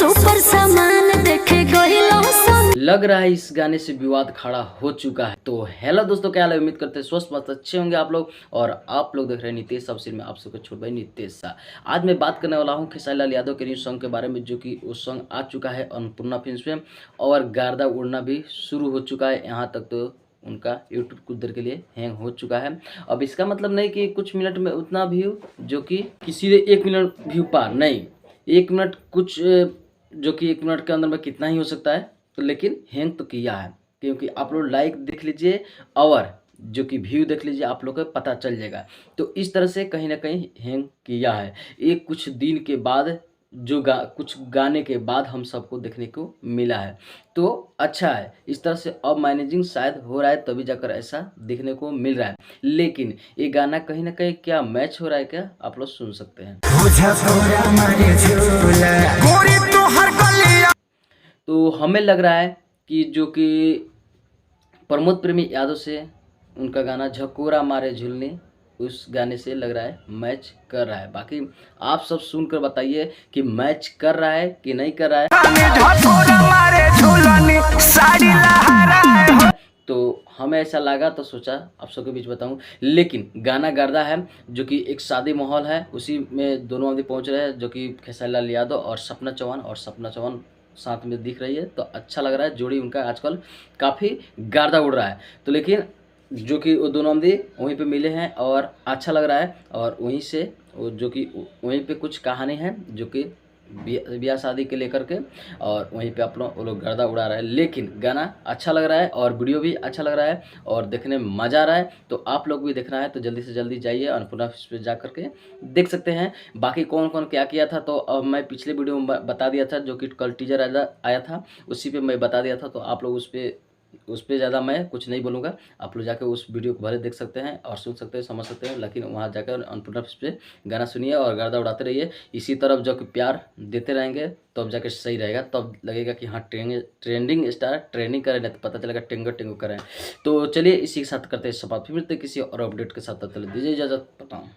Super सामान देखे गइलो सन। लग रहा है इस गाने से विवाद खड़ा हो चुका है। तो हेलो दोस्तों, क्या हाल है? उम्मीद करते हैं स्वस्थ मस्त अच्छे होंगे आप लोग। और आप लोग देख रहे हैं नितेश सबसिर में आप सबके छोट भाई नितेश शाह। आज मैं बात करने वाला हूं खेसारी लाल यादव के न्यू सॉन्ग के बारे में, जो कि वो सॉन्ग आ चुका है अन्नपूर्णा फिल्म में और गर्दा उड़ना भी शुरू हो चुका है। यहाँ तक तो उनका यूट्यूब कुछ देर के लिए हैंग हो चुका है। अब इसका मतलब नहीं कि कुछ मिनट में उतना व्यू, जो कि किसी ने 1 मिनट व्यू पार नहीं, 1 मिनट कुछ, जो कि 1 मिनट के अंदर में कितना ही हो सकता है। तो लेकिन हैंग तो किया है, क्योंकि आप लोग लाइक देख लीजिए और जो कि व्यू देख लीजिए, आप लोग को पता चल जाएगा। तो इस तरह से कहीं ना कहीं हैंग किया है। एक कुछ दिन के बाद जो कुछ गाने के बाद हम सबको देखने को मिला है, तो अच्छा है। इस तरह से अब मैनेजिंग शायद हो रहा है, तभी जाकर ऐसा देखने को मिल रहा है। लेकिन ये गाना कहीं ना कहीं क्या मैच हो रहा है क्या, आप लोग सुन सकते हैं। तो हमें लग रहा है कि जो कि प्रमोद प्रेमी यादव से उनका गाना झकोरा मारे झूलने, उस गाने से लग रहा है मैच कर रहा है। बाकी आप सब सुनकर बताइए कि मैच कर रहा है कि नहीं कर रहा है। तो हमें ऐसा लगा तो सोचा आप सबके बीच बताऊं। लेकिन गाना गर्दा है, जो कि एक शादी माहौल है, उसी में दोनों आदमी पहुंच रहे हैं, जो कि खेसारी लाल यादव और सपना चौहान साथ में दिख रही है। तो अच्छा लग रहा है, जोड़ी उनका आजकल काफ़ी गर्दा उड़ रहा है। तो लेकिन जो कि वो दोनों आदमी वहीं पे मिले हैं और अच्छा लग रहा है। और वहीं से वो जो कि वहीं पे कुछ कहानी है, जो कि ब्याह शादी के लेकर के, और वहीं पे आप लोग वो लोग गर्दा उड़ा रहा है। लेकिन गाना अच्छा लग रहा है और वीडियो भी अच्छा लग रहा है और देखने में मज़ा आ रहा है। तो आप लोग भी देखना है तो जल्दी से जल्दी जाइए अन्नपूर्णा पे जा करके देख सकते हैं। बाकी कौन कौन क्या किया था तो अब मैं पिछले वीडियो में बता दिया था, जो कि कल टीजर आया था, उसी पे मैं बता दिया था। तो आप लोग उस पर ज़्यादा मैं कुछ नहीं बोलूँगा। आप लोग जाकर उस वीडियो को भले देख सकते हैं और सुन सकते हैं, समझ सकते हैं। लेकिन वहाँ जाकर अन्नपूर्णा पे गाना सुनिए और गर्दा उड़ाते रहिए। इसी तरफ जो कि प्यार देते रहेंगे तब जाकर सही रहेगा, तब लगेगा कि हाँ ट्रेंडिंग स्टार ट्रेंडिंग करें, नहीं तो पता चलेगा टेंगो करें। तो चलिए इसी के साथ करते हैं समाप्त, फिर मिलते हैं किसी और अपडेट के साथ। तब तक दीजिए इजाज़त, बताऊँ।